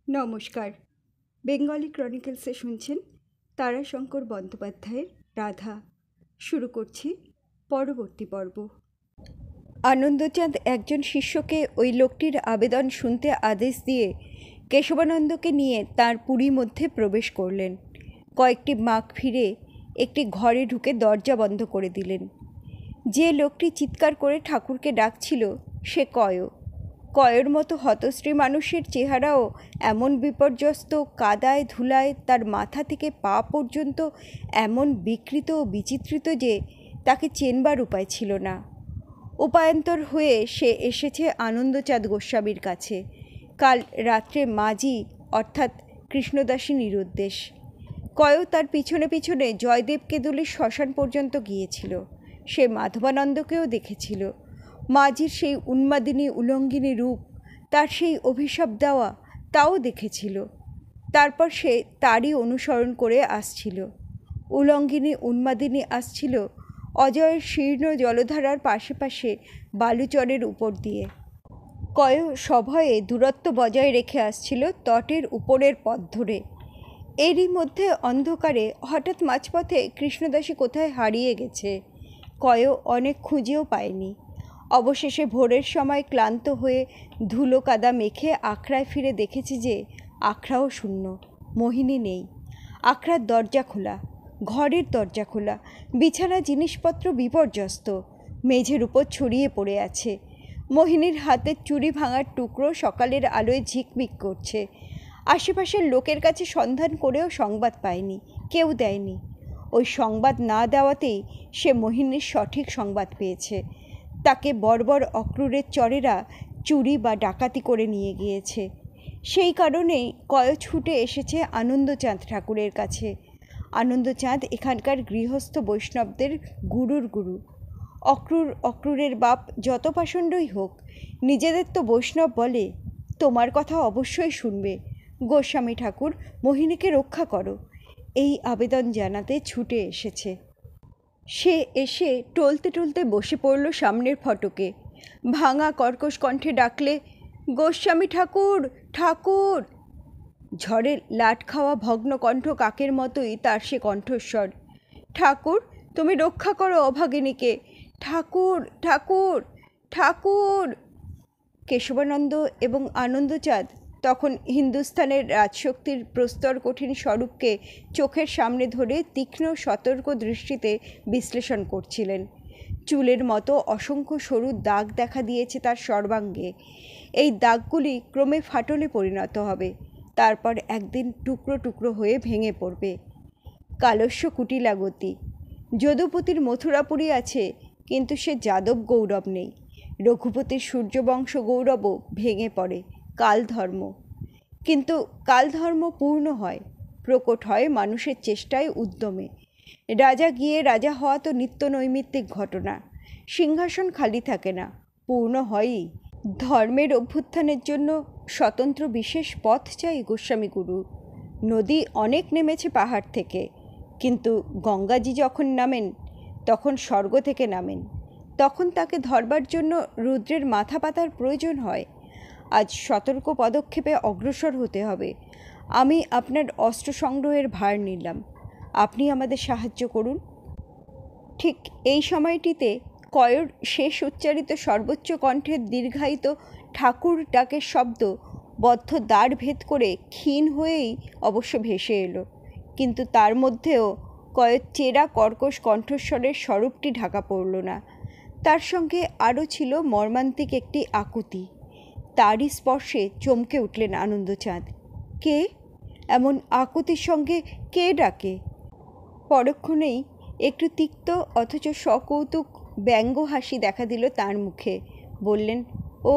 নমস্কার। বেঙ্গলি ক্রনিকলসে শুনছেন তারাশঙ্কর বন্দ্যোপাধ্যায়ের রাধা। শুরু করছি পরবর্তী পর্ব। আনন্দচাঁদ একজন শিষ্যকে ওই লোকটির আবেদন শুনতে আদেশ দিয়ে কেশবানন্দকে নিয়ে তার পুরী মধ্যে প্রবেশ করলেন। কয়েকটি মাঘ ফিরে একটি ঘরে ঢুকে দরজা বন্ধ করে দিলেন। যে লোকটি চিৎকার করে ঠাকুরকে ডাকছিল সে কয়ের মতো হতশ্রী মানুষের চেহারাও এমন বিপর্যস্ত, কাদায় ধুলায় তার মাথা থেকে পা পর্যন্ত এমন বিকৃত ও বিচিত্রিত যে তাকে চেনবার উপায় ছিল না। উপায়ন্তর হয়ে সে এসেছে আনন্দচাঁদ গোস্বামীর কাছে। কাল রাত্রে মাঝি অর্থাৎ কৃষ্ণদাসী নিরুদ্দেশ। তার পিছনে পিছনে জয়দেবকেদুলির শ্মশান পর্যন্ত গিয়েছিল। সে মাধবানন্দকেও দেখেছিল। মাঝির সেই উন্মাদিনী উলঙ্গিনী রূপ, তার সেই অভিশাপ দেওয়া, তাও দেখেছিল। তারপর সে তারই অনুসরণ করে আসছিল। উলঙ্গিনী উন্মাদিনী আসছিল অজয়ের শীর্ণ জলধারার পাশে পাশে বালুচরের উপর দিয়ে। সভয়ে দূরত্ব বজায় রেখে আসছিল তটের উপরের পথ ধরে। এরই মধ্যে অন্ধকারে হঠাৎ মাঝপথে কৃষ্ণদাসী কোথায় হারিয়ে গেছে। অনেক খুঁজেও পায়নি। অবশেষে ভোরের সময় ক্লান্ত হয়ে ধুলো কাদা মেখে আখড়ায় ফিরে দেখেছে যে আখড়াও শূন্য, মোহিনী নেই। আখড়ার দরজা খোলা, ঘরের দরজা খোলা, বিছানা জিনিসপত্র বিপর্যস্ত, মেঝের উপর ছড়িয়ে পড়ে আছে। মোহিনীর হাতের চুড়ি ভাঙার টুকরো সকালের আলোয় ঝিকমিক করছে। আশেপাশের লোকের কাছে সন্ধান করেও সংবাদ পায়নি, কেউ দেয়নি। ওই সংবাদ না দেওয়াতেই সে মোহিনীর সঠিক সংবাদ পেয়েছে। তাকে বর্বর অক্রূরের চরেরা চুরি বা ডাকাতি করে নিয়ে গিয়েছে। সেই কারণেই ছুটে এসেছে আনন্দচাঁদ ঠাকুরের কাছে। আনন্দচাঁদ এখানকার গৃহস্থ বৈষ্ণবদের গুরুর গুরু। অক্রূরের বাপ যত পাষণ্ডই হোক, নিজেদের তো বৈষ্ণব বলে। তোমার কথা অবশ্যই শুনবে। গোস্বামী ঠাকুর, মোহিনীকে রক্ষা করো, এই আবেদন জানাতে ছুটে এসেছে। সে এসে টলতে টলতে বসে পড়ল সামনের ফটকে। ভাঙা কর্কশ কণ্ঠে ডাকলে, গোস্বামী ঠাকুর, ঠাকুর। ঝড়ে লাট খাওয়া ভগ্ন কণ্ঠ কাকের মতোই তার সে কণ্ঠস্বর। ঠাকুর, তুমি রক্ষা করো অভাগিনীকে। ঠাকুর, ঠাকুর, ঠাকুর। কেশবানন্দ এবং আনন্দচাঁদ তখন হিন্দুস্থানের রাজশক্তির প্রস্তর কঠিন স্বরূপকে চোখের সামনে ধরে তীক্ষ্ণ সতর্ক দৃষ্টিতে বিশ্লেষণ করছিলেন। চুলের মতো অসংখ্য সরু দাগ দেখা দিয়েছে তার সর্বাঙ্গে। এই দাগগুলি ক্রমে ফাটলে পরিণত হবে, তারপর একদিন টুকরো টুকরো হয়ে ভেঙে পড়বে। কালস্য কুটিলাগতি। যদুপতির মথুরাপুরী আছে, কিন্তু সে যাদব গৌরব নেই। রঘুপতির সূর্যবংশ গৌরবও ভেঙে পড়ে। কালধর্ম। কিন্তু কালধর্ম পূর্ণ হয়, প্রকট হয় মানুষের চেষ্টায়, উদ্যমে। রাজা গিয়ে রাজা হওয়া তো নিত্য নৈমিত্তিক ঘটনা। সিংহাসন খালি থাকে না, পূর্ণ হয়ই। ধর্মের অভ্যুত্থানের জন্য স্বতন্ত্র বিশেষ পথ চাই গোস্বামী গুরু। নদী অনেক নেমেছে পাহাড় থেকে, কিন্তু গঙ্গাজি যখন নামেন তখন স্বর্গ থেকে নামেন। তখন তাকে ধরবার জন্য রুদ্রের মাথা পাতার প্রয়োজন হয়। আজ সতর্ক পদক্ষেপে অগ্রসর হতে হবে। আমি আপনার অস্ত্র সংগ্রহের ভার নিলাম, আপনি আমাদের সাহায্য করুন। ঠিক এই সময়টিতে শেষ উচ্চারিত সর্বোচ্চ কণ্ঠের দীর্ঘায়িত ঠাকুর ডাকের শব্দ বদ্ধ দ্বার ভেদ করে ক্ষীণ হয়েই অবশ্য ভেসে এলো। কিন্তু তার মধ্যেও চেরা কর্কশ কণ্ঠস্বরের স্বরূপটি ঢাকা পড়ল না। তার সঙ্গে আরও ছিল মর্মান্তিক একটি আকুতি। তারই স্পর্শে চমকে উঠলেন আনন্দচাঁদ। কে? এমন আকুতির সঙ্গে কে ডাকে? পরক্ষণেই একটু তিক্ত অথচ সকৌতুক ব্যঙ্গ হাসি দেখা দিল তার মুখে। বললেন, ও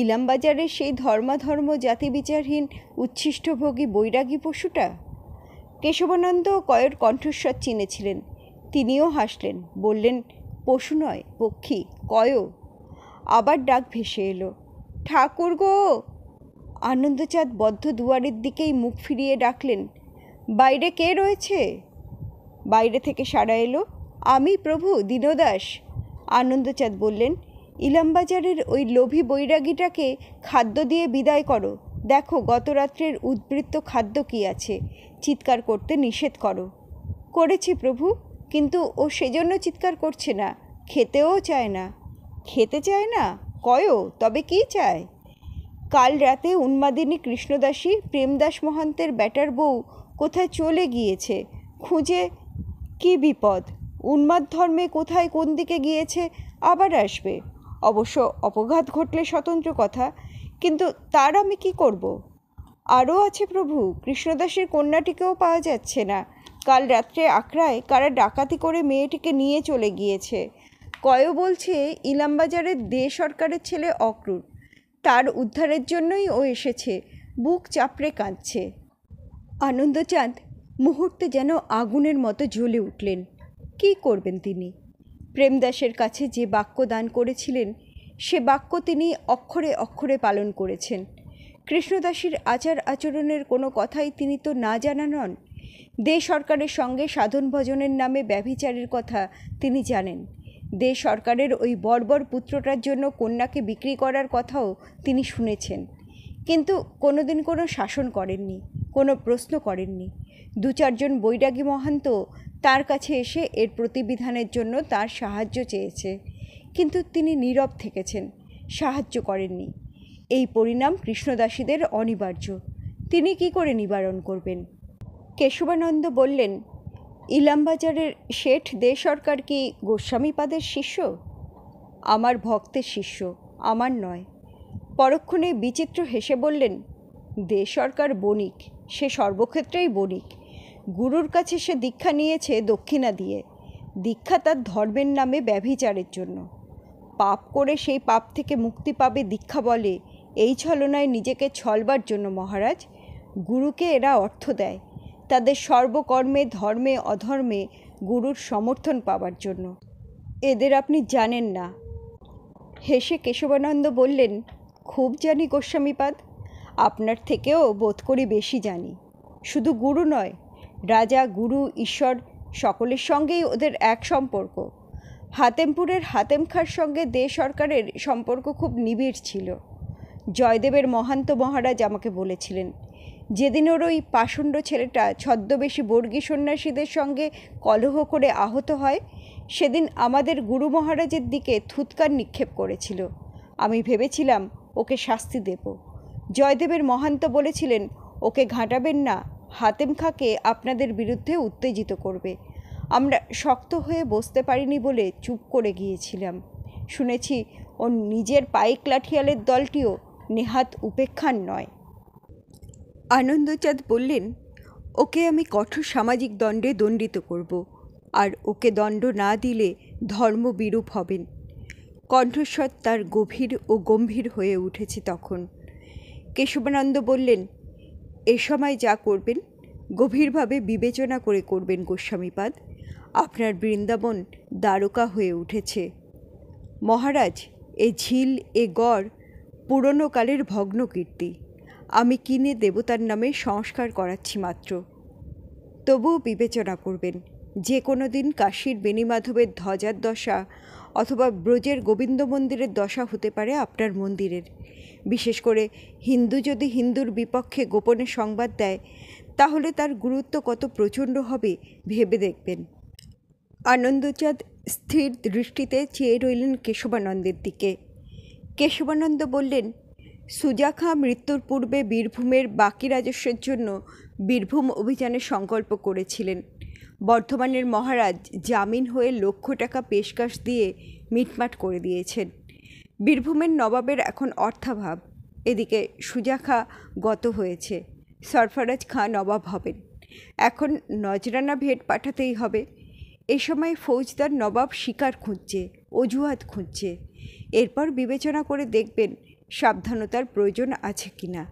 ইলামবাজারের সেই ধর্মাধর্ম জাতিবিচারহীন উচ্ছিষ্টভোগী বৈরাগী পশুটা? কেশবানন্দ কণ্ঠস্বর চিনেছিলেন। তিনিও হাসলেন, বললেন, পশু নয়, পক্ষী, আবার ডাক ভেসে এলো, ঠাকুর গো। আনন্দচাঁদ বদ্ধ দুয়ারের দিকেই মুখ ফিরিয়ে ডাকলেন, বাইরে কে রয়েছে? বাইরে থেকে সাড়া এলো, আমি প্রভু দীনদাস। আনন্দচাঁদ বললেন, ইলামবাজারের ওই লোভী বৈরাগীটাকে খাদ্য দিয়ে বিদায় করো, দেখো গত রাত্রের উদ্বৃত্ত খাদ্য কি আছে, চিৎকার করতে নিষেধ করো। করেছি প্রভু, কিন্তু ও সেজন্য চিৎকার করছে না, খেতেও চায় না। খেতে চায় না? কয়ও, তবে কি চায়? কাল রাতে উন্মাদিনী কৃষ্ণদাসী প্রেমদাস মহান্তের ব্যাটার বউ কোথায় চলে গিয়েছে, খুঁজে। কি বিপদ! উন্মাদ ধর্মে কোথায় কোন দিকে গিয়েছে, আবার আসবে। অবশ্য অপঘাত ঘটলে স্বতন্ত্র কথা, কিন্তু তার আমি কি করব? আরও আছে প্রভু, কৃষ্ণদাসের কন্যাটিকেও পাওয়া যাচ্ছে না। কাল রাত্রে আখড়ায় কারা ডাকাতি করে মেয়েটিকে নিয়ে চলে গিয়েছে। কয়ও বলছে ইলামবাজারের দে সরকারের ছেলে অক্রুর, তার উদ্ধারের জন্যই ও এসেছে। বুক চাপড়ে কাঁদছে। আনন্দচাঁদ মুহূর্তে যেন আগুনের মতো জ্বলে উঠলেন। কি করবেন তিনি? প্রেমদাসের কাছে যে বাক্য দান করেছিলেন, সে বাক্য তিনি অক্ষরে অক্ষরে পালন করেছেন। কৃষ্ণদাসীর আচার আচরণের কোনো কথাই তিনি তো না জানা নন। দে সরকারের সঙ্গে সাধন ভজনের নামে ব্যভিচারের কথা তিনি জানেন। দে সরকারের ওই বর্বর পুত্রটার জন্য কন্যাকে বিক্রি করার কথাও তিনি শুনেছেন, কিন্তু কোনোদিন কোনো শাসন করেননি, কোনো প্রশ্ন করেননি। দু চারজন বৈরাগী মহান্ত তার কাছে এসে এর প্রতিবিধানের জন্য তার সাহায্য চেয়েছে, কিন্তু তিনি নীরব থেকেছেন, সাহায্য করেননি। এই পরিণাম কৃষ্ণদাসীদের অনিবার্য। তিনি কি করে নিবারণ করবেন? কেশবানন্দ বললেন, ইলামবাজারের শেঠ দে সরকার কি গোস্বামীপাদের শিষ্য? আমার ভক্তের শিষ্য, আমার নয়। পরক্ষণে বিচিত্র হেসে বললেন, দে সরকার বণিক, সে সর্বক্ষেত্রেই বণিক। গুরুর কাছে সে দীক্ষা নিয়েছে দক্ষিণা দিয়ে। দীক্ষা তার ধর্মের নামে ব্যভিচারের জন্য। পাপ করে সেই পাপ থেকে মুক্তি পাবে দীক্ষা বলে, এই ছলনায় নিজেকে ছলবার জন্য মহারাজ। গুরুকে এরা অর্থ দেয় তাদের সর্বকর্মে, ধর্মে অধর্মে গুরুর সমর্থন পাবার জন্য। এদের আপনি জানেন না। হেসে কেশবানন্দ বললেন, খুব জানি গোস্বামীপাদ, আপনার থেকেও বোধ করি বেশি জানি। শুধু গুরু নয়, রাজা, গুরু, ঈশ্বর সকলের সঙ্গেই ওদের এক সম্পর্ক। হাতেমপুরের হাতেম খাঁর সঙ্গে দে সরকারের সম্পর্ক খুব নিবিড় ছিল। জয়দেবের মহান্ত মহারাজ আমাকে বলেছিলেন, যেদিন ওর ওই পাষণ্ড ছেলেটা ছদ্মবেশী বর্গী সন্ন্যাসীদের সঙ্গে কলহ করে আহত হয়, সেদিন আমাদের গুরু মহারাজের দিকে থুতকার নিক্ষেপ করেছিল। আমি ভেবেছিলাম ওকে শাস্তি দেব। জয়দেবের মহান্ত বলেছিলেন, ওকে ঘাঁটাবেন না, হাতেম খাঁকে আপনাদের বিরুদ্ধে উত্তেজিত করবে। আমরা শক্ত হয়ে বসতে পারিনি বলে চুপ করে গিয়েছিলাম। শুনেছি ওর নিজের পাইক লাঠিয়ালের দলটিও নেহাত উপেক্ষার নয়। আনন্দচাঁদ বললেন, ওকে আমি কঠোর সামাজিক দণ্ডে দণ্ডিত করব, আর ওকে দণ্ড না দিলে ধর্ম বিরূপ হবেন। কণ্ঠস্বর তার গভীর ও গম্ভীর হয়ে উঠেছে তখন। কেশবানন্দ বললেন, এ সময় যা করবেন গভীরভাবে বিবেচনা করে করবেন গোস্বামীপাদ। আপনার বৃন্দাবন দ্বারকা হয়ে উঠেছে। মহারাজ, এ ঝিল, এ গড় পুরনো কালের ভগ্ন কীর্তি। আমি কিনে দেবতার নামে সংস্কার করাচ্ছি মাত্র। তবুও বিবেচনা করবেন, যে কোনো দিন কাশীর বেণীমাধবের ধ্বজার দশা অথবা ব্রজের গোবিন্দ মন্দিরের দশা হতে পারে আপনার মন্দিরের। বিশেষ করে হিন্দু যদি হিন্দুর বিপক্ষে গোপনে সংবাদ দেয়, তাহলে তার গুরুত্ব কত প্রচণ্ড হবে ভেবে দেখবেন। আনন্দচাঁদ স্থির দৃষ্টিতে চেয়ে রইলেন কেশবানন্দের দিকে। কেশবানন্দ বললেন, সুজাখা মৃত্যুর পূর্বে বীরভূমের বাকি রাজস্বের জন্য বীরভূম অভিযানের সংকল্প করেছিলেন। বর্ধমানের মহারাজ জামিন হয়ে লক্ষ টাকা পেশকাশ দিয়ে মিটমাট করে দিয়েছেন। বীরভূমের নবাবের এখন অর্থাভাব। এদিকে সুজাখা গত হয়েছে, সরফরাজ খাঁ নবাব হবেন। এখন নজরানা ভেট পাঠাতেই হবে। এ সময় ফৌজদার নবাব শিকার খুঁজছে, অজুহাত খুঁজছে। এরপর বিবেচনা করে দেখবেন সাবধানতার প্রয়োজন আছে কিনা।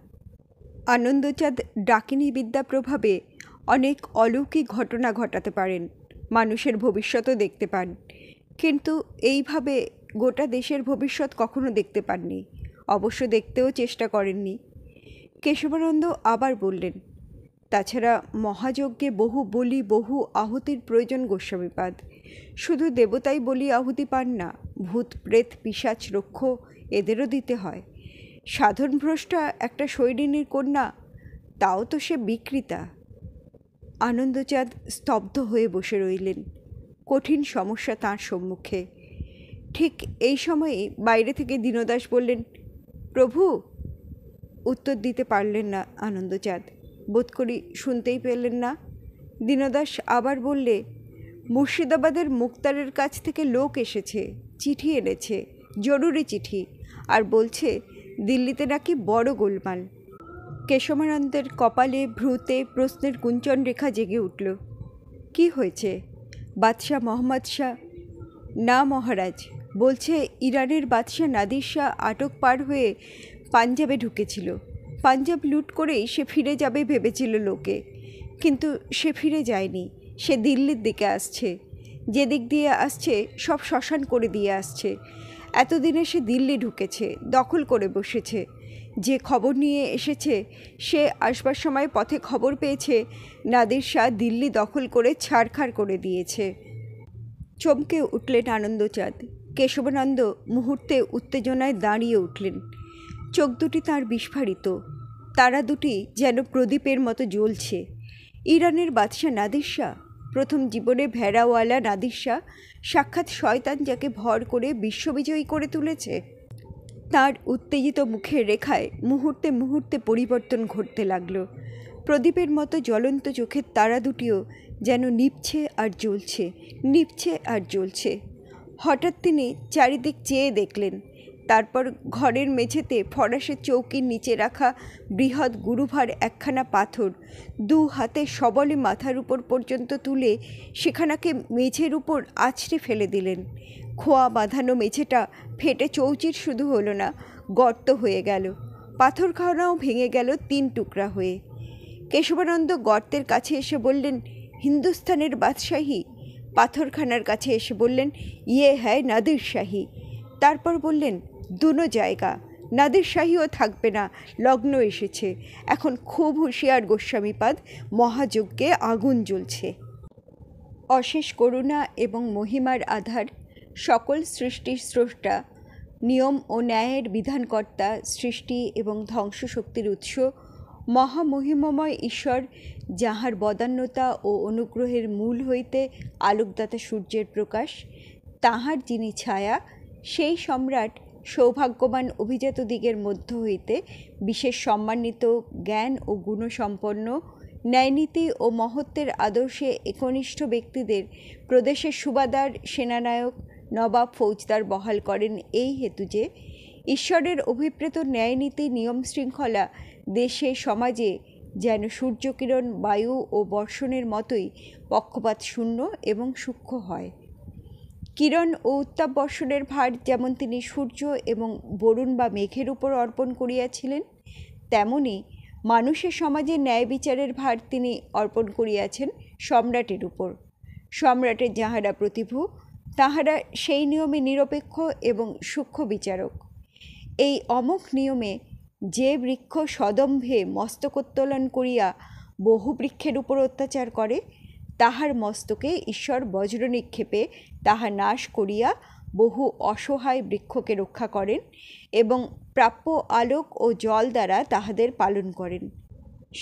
আনন্দচাঁদ ডাকিনী বিদ্যা প্রভাবে অনেক অলৌকিক ঘটনা ঘটাতে পারেন, মানুষের ভবিষ্যতও দেখতে পান, কিন্তু এইভাবে গোটা দেশের ভবিষ্যৎ কখনো দেখতে পাননি, অবশ্য দেখতেও চেষ্টা করেননি। কেশবানন্দ আবার বললেন, তাছাড়া মহাযজ্ঞে বহু বলি, বহু আহুতির প্রয়োজন গোস্বামীপাদ। শুধু দেবতাই বলি আহুতি পান না, ভূত প্রেত পিশাচ রক্ষ এদেরও দিতে হয়। সাধনভ্রষ্টা একটা সৈরিনীর কন্যা, তাও তো সে বিকৃতা। আনন্দচাঁদ স্তব্ধ হয়ে বসে রইলেন। কঠিন সমস্যা তাঁর সম্মুখে। ঠিক এই সময়ে বাইরে থেকে দীনদাস বললেন, প্রভু। উত্তর দিতে পারলেন না আনন্দচাঁদ, বোধ করি শুনতেই পেলেন না। দীনদাস আবার বললে, মুর্শিদাবাদের মুক্তারের কাছ থেকে লোক এসেছে, চিঠি এনেছে, জরুরি চিঠি, আর বলছে দিল্লিতে নাকি বড় গোলমাল। কেশবানন্দের কপালে ভ্রুতে প্রশ্নের কুঞ্চন রেখা জেগে উঠল। কি হয়েছে? বাদশাহ মোহাম্মদ শাহ? না মহারাজ, বলছে ইরানের বাদশাহ নাদির শাহ আটক পার হয়ে পাঞ্জাবে ঢুকেছিল। পাঞ্জাব লুট করেই সে ফিরে যাবে ভেবেছিল লোকে, কিন্তু সে ফিরে যায়নি। সে দিল্লির দিকে আসছে। যেদিক দিয়ে আসছে সব শ্মশান করে দিয়ে আসছে। এতদিনে সে দিল্লি ঢুকেছে, দখল করে বসেছে। যে খবর নিয়ে এসেছে, সে আসবার সময় পথে খবর পেয়েছে নাদির শাহ দিল্লি দখল করে ছাড়খাড় করে দিয়েছে। চমকে উঠলেন আনন্দচাঁদ। কেশবানন্দ মুহূর্তে উত্তেজনায় দাঁড়িয়ে উঠলেন। চোখ দুটি তাঁর বিস্ফারিত, তারা দুটি যেন প্রদীপের মতো জ্বলছে। ইরানের বাদশাহ নাদির শাহ, প্রথম জীবনে ভেড়াওয়ালা নাদির শাহ, সাক্ষাৎ শয়তান, যাকে ভর করে বিশ্ববিজয়ী করে তুলেছে। তাঁর উত্তেজিত মুখের রেখায় মুহূর্তে মুহূর্তে পরিবর্তন ঘটতে লাগলো। প্রদীপের মতো জ্বলন্ত চোখের তারা দুটিও যেন নিভছে আর জ্বলছে, নিভছে আর জ্বলছে। হঠাৎ তিনি চারিদিক চেয়ে দেখলেন। তারপর ঘরের মেঝেতে ফরাসের চৌকির নিচে রাখা বৃহৎ গুরুভার একখানা পাথর দু হাতে সবলে মাথার উপর পর্যন্ত তুলে সেখানাকে মেঝের উপর আছড়ে ফেলে দিলেন। খোয়া বাঁধানো মেঝেটা ফেটে চৌচির শুধু হলো না, গর্ত হয়ে গেল। পাথরখানাও ভেঙে গেল 3 টুকরা হয়ে। কেশবানন্দ গর্তের কাছে এসে বললেন, হিন্দুস্তানের বাদশাহী। পাথরখানার কাছে এসে বললেন, ইয়ে হ্যায় নাদির শাহী। তারপর বললেন, দুনো জায়গা, নাদির শাহীও থাকবে না, লগ্ন এসেছে। এখন খুব হুঁশিয়ার গোস্বামীপাদ, মহাযজ্ঞে আগুন জ্বলছে। অশেষ করুণা এবং মহিমার আধার, সকল সৃষ্টির স্রষ্টা, নিয়ম ও ন্যায়ের বিধানকর্তা, সৃষ্টি এবং ধ্বংস শক্তির উৎস, মহামহিমময় ঈশ্বর, যাহার বদান্যতা ও অনুগ্রহের মূল হইতে আলোকদাতা সূর্যের প্রকাশ, তাহার যিনি ছায়া, সেই সম্রাট সৌভাগ্যবান অভিজাত দিগের মধ্য হইতে বিশেষ সম্মানিত, জ্ঞান ও গুণসম্পন্ন, ন্যায়নীতি ও মহত্বের আদর্শে একনিষ্ঠ ব্যক্তিদের প্রদেশের সুবাদার, সেনানায়ক, নবাব, ফৌজদার বহাল করেন এই হেতু যে ঈশ্বরের অভিপ্রেত ন্যায়নীতি, নিয়ম শৃঙ্খলা দেশে সমাজে যেন সূর্যকিরণ, বায়ু ও বর্ষণের মতোই পক্ষপাত শূন্য এবং সূক্ষ্ম হয়। কিরণ ও উত্তাপ বর্ষণের ভার যেমন তিনি সূর্য এবং বরুণ বা মেঘের উপর অর্পণ করিয়াছিলেন, তেমনি মানুষের সমাজে ন্যায় বিচারের ভার তিনি অর্পণ করিয়াছেন সম্রাটের উপর। সম্রাটের যাহারা প্রতিভু, তাহারা সেই নিয়মে নিরপেক্ষ এবং সূক্ষ্ম বিচারক। এই অমোঘ নিয়মে যে বৃক্ষ সদম্ভে মস্তকোত্তোলন করিয়া বহু বৃক্ষের উপর অত্যাচার করে, তাহার মস্তকে ঈশ্বর বজ্র নিক্ষেপে তাহা নাশ করিয়া বহু অসহায় বৃক্ষকে রক্ষা করেন এবং প্রাপ্য আলোক ও জল দ্বারা তাহাদের পালন করেন।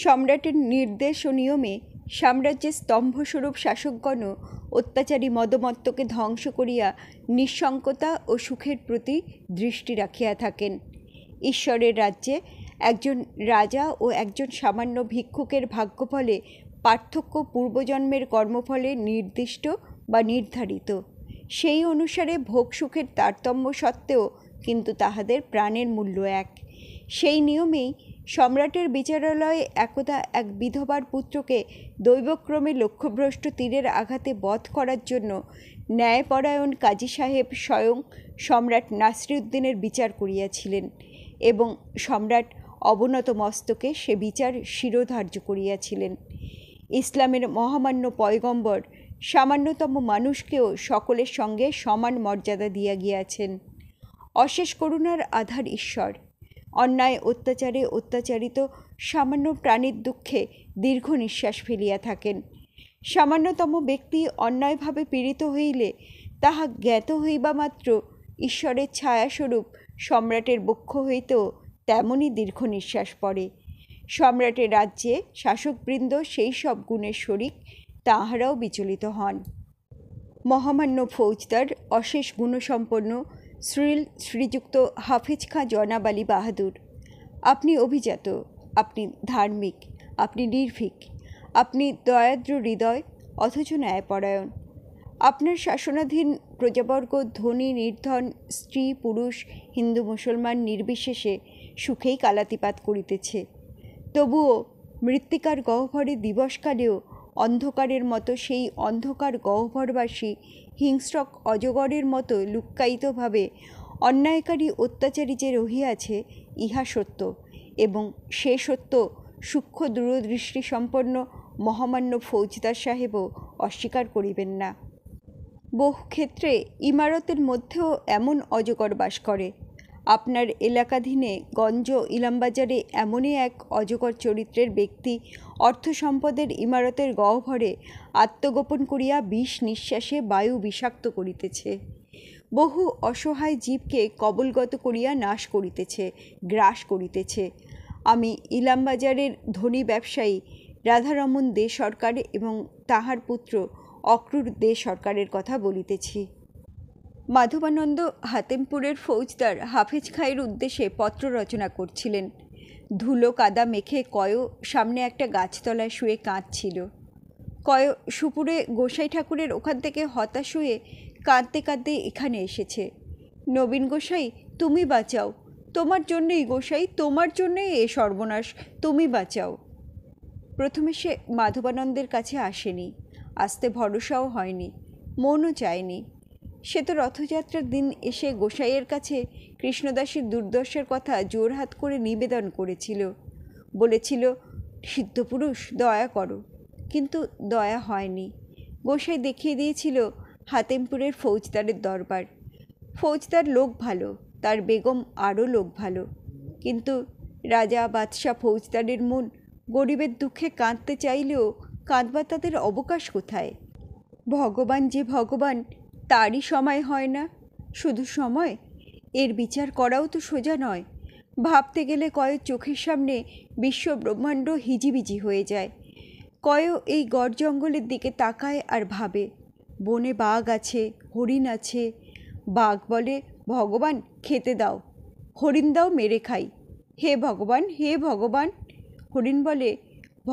সম্রাটের নির্দেশ ও নিয়মে সাম্রাজ্যের স্তম্ভস্বরূপ শাসকগণও অত্যাচারী মদমত্তকে ধ্বংস করিয়া নিঃসঙ্কতা ও সুখের প্রতি দৃষ্টি রাখিয়া থাকেন। ঈশ্বরের রাজ্যে একজন রাজা ও একজন সামান্য ভিক্ষুকের ভাগ্যফলে পার্থক্য পূর্বজন্মের কর্মফলে নির্দিষ্ট বা নির্ধারিত। সেই অনুসারে ভোগ সুখের তারতম্য সত্ত্বেও কিন্তু তাহাদের প্রাণের মূল্য এক। সেই নিয়মেই সম্রাটের বিচারালয়ে একদা এক বিধবার পুত্রকে দৈবক্রমে লক্ষ্যভ্রষ্ট তীরের আঘাতে বধ করার জন্য ন্যায়পরায়ণ কাজী সাহেব স্বয়ং সম্রাট নাসিরউদ্দিনের বিচার করিয়াছিলেন এবং সম্রাট অবনত মস্তকে সে বিচার শিরোধার্য করিয়াছিলেন। ইসলামের মহামান্য পয়গম্বর সামান্যতম মানুষকেও সকলের সঙ্গে সমান মর্যাদা দিয়া গিয়াছেন। অশেষ করুণার আধার ঈশ্বর অন্যায় অত্যাচারে অত্যাচারিত সামান্য প্রাণীর দুঃখে দীর্ঘ নিঃশ্বাস ফেলিয়া থাকেন। সামান্যতম ব্যক্তি অন্যায়ভাবে পীড়িত হইলে তাহা জ্ঞাত হইবা মাত্র ঈশ্বরের ছায়াস্বরূপ সম্রাটের বক্ষ হইতেও তেমনই দীর্ঘ নিঃশ্বাস পড়ে। সম্রাটের রাজ্যে শাসকবৃন্দ সেই সব গুণের শরিক, তাঁহারাও বিচলিত হন। মহামান্য ফৌজদার অশেষ গুণসম্পন্ন শ্রীযুক্ত হাফেজ খাঁ জনাব আলী বাহাদুর, আপনি অভিজাত, আপনি ধার্মিক, আপনি নির্ভীক, আপনি দয়াদ্র হৃদয় অথচ ন্যায়পরায়ণ। আপনার শাসনাধীন প্রজাবর্গ ধনী নির্ধন, স্ত্রী পুরুষ, হিন্দু মুসলমান নির্বিশেষে সুখেই কালাতিপাত করিতেছে। তবুও মৃত্তিকার গহ্বরে দিবসকালেও অন্ধকারের মতো সেই অন্ধকার গহ্বরবাসী হিংস্রক অজগরের মতো লুক্কায়িতভাবে অন্যায়কারী অত্যাচারী যে রহিয়াছে, ইহা সত্য, এবং সে সত্য সূক্ষ্ম দূরদৃষ্টিসম্পন্ন মহামান্য ফৌজদার সাহেবও অস্বীকার করিবেন না। বহু ক্ষেত্রে ইমারতের মধ্যেও এমন অজগর বাস করে। আপনার এলাকাধীনে গঞ্জ ইলামবাজারে এমনই এক অজগর চরিত্রের ব্যক্তি অর্থ সম্পদের ইমারতের গহ্বরে আত্মগোপন করিয়া বিষ নিঃশ্বাসে বায়ু বিষাক্ত করিতেছে, বহু অসহায় জীবকে কবলগত করিয়া নাশ করিতেছে, গ্রাস করিতেছে। আমি ইলামবাজারের ধনী ব্যবসায়ী রাধারমণ দে সরকার এবং তাহার পুত্র অক্রূর দে সরকারের কথা বলিতেছি। মাধবানন্দ হাতেমপুরের ফৌজদার হাফেজ খাঁয়ের উদ্দেশ্যে পত্র রচনা করছিলেন। ধুলো কাদা মেখে কয় সামনে একটা গাছতলায় শুয়ে কাঁদছিল। কয় সুপুরে গোসাই ঠাকুরের ওখান থেকে হতাশ হয়ে কাঁদতে কাঁদতে এখানে এসেছে। নবীন গোসাই, তুমি বাঁচাও, তোমার জন্যেই গোসাই, তোমার জন্যেই এ সর্বনাশ, তুমি বাঁচাও। প্রথমে সে মাধবানন্দের কাছে আসেনি, আসতে ভরসাও হয়নি, মনও চায়নি। সে তো রথযাত্রার দিন এসে গোসাইয়ের কাছে কৃষ্ণদাসের দুর্দশার কথা জোরহাত করে নিবেদন করেছিল, বলেছিল, সিদ্ধপুরুষ দয়া করো, কিন্তু দয়া হয়নি। গোসাই দেখিয়ে দিয়েছিল হাতেমপুরের ফৌজদারের দরবার। ফৌজদার লোক ভালো, তার বেগম আরও লোক ভালো, কিন্তু রাজা বাদশাহ ফৌজদারের মন গরিবের দুঃখে কাঁদতে চাইলেও কাঁদবার তাদের অবকাশ কোথায়? ভগবান যে ভগবান, তারই সময় হয় না। শুধু সময়, এর বিচার করাও তো সোজা নয়। ভাবতে গেলে কয় চোখের সামনে বিশ্ব ব্রহ্মাণ্ড হিজিবিজি হয়ে যায়। কয় এই গড় জঙ্গলের দিকে তাকায় আর ভাবে, বনে বাঘ আছে, হরিণ আছে। বাঘ বলে, ভগবান খেতে দাও, হরিণ দাও মেরে খাই। হে ভগবান, হে ভগবান। হরিণ বলে,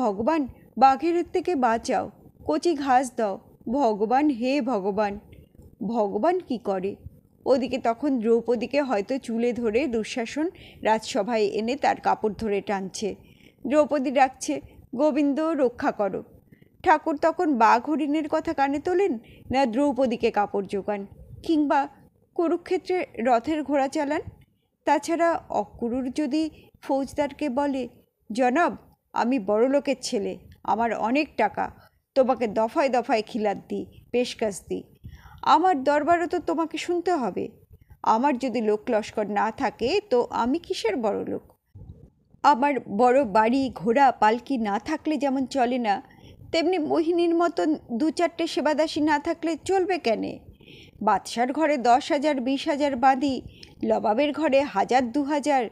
ভগবান বাঘের থেকে বাঁচাও, কচি ঘাস দাও, ভগবান হে ভগবান। ভগবান কি করে? ওদিকে তখন দ্রৌপদীকে হয়তো চুলে ধরে দুঃশাসন রাজসভায় এনে তার কাপড় ধরে টানছে। দ্রৌপদী ডাকছে, গোবিন্দ রক্ষা করো। ঠাকুর তখন বাঘ হরিণের কথা কানে তোলেন না দ্রৌপদীকে কাপড় জোগান, কিংবা কুরুক্ষেত্রে রথের ঘোড়া চালান? তাছাড়া অক্রূর যদি ফৌজদারকে বলে, জনাব আমি বড়লোকের ছেলে, আমার অনেক টাকা, তোমাকে দফায় দফায় খিলাত দিই, পেশকাশ দিই, আমার দরবারও তো তোমাকে শুনতে হবে। আমার যদি লোক লস্কর না থাকে তো আমি কিসের বড় লোক? আমার বড় বাড়ি ঘোড়া পালকি না থাকলে যেমন চলে না, তেমনি মোহিনীর মতন দু চারটে সেবাদাসী না থাকলে চলবে কেনে? বাদশার ঘরে 10,000 20,000 বাঁধি, লবাবের ঘরে 1000 2000,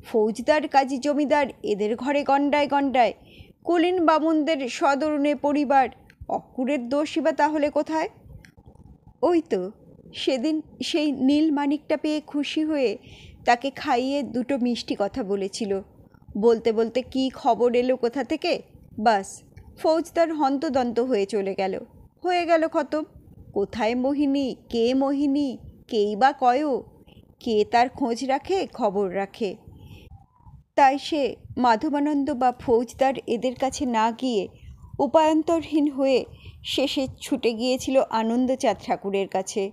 ফৌজদার কাজী জমিদার এদের ঘরে গণ্ডায় গণ্ডায়, কুলীন বামুনদের সদরুণে পরিবার। অক্রূরের দোষই বা তাহলে কোথায়? ওই তো সেদিন সেই নীল মানিকটা পেয়ে খুশি হয়ে তাকে খাইয়ে দুটো মিষ্টি কথা বলেছিল। বলতে বলতে কি খবর এলো কোথা থেকে, বাস ফৌজদার হন্তদন্ত হয়ে চলে গেল, হয়ে গেল খতম। কোথায় মোহিনী, কে মোহিনী, কেই বা কয়, কে তার খোঁজ রাখে, খবর রাখে? তাই সে মাধবানন্দ বা ফৌজদার এদের কাছে না গিয়ে উপায়ন্তরহীন হয়ে শেষে ছুটে গিয়েছিল আনন্দচাঁদ ঠাকুরের কাছে।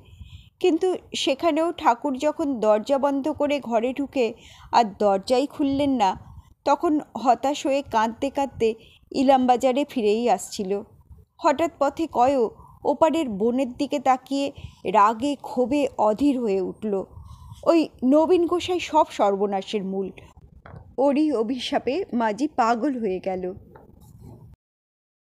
কিন্তু সেখানেও ঠাকুর যখন দরজা বন্ধ করে ঘরে ঢুকে আর দরজাই খুললেন না, তখন হতাশ হয়ে কাঁদতে কাঁদতে ইলামবাজারে ফিরেই আসছিল। হঠাৎ পথে কয় ওপারের বনের দিকে তাকিয়ে রাগে ক্ষোভে অধীর হয়ে উঠল। ওই নবীন গোসাই সব সর্বনাশের মূল, ওরই অভিশাপে মাঝি পাগল হয়ে গেল।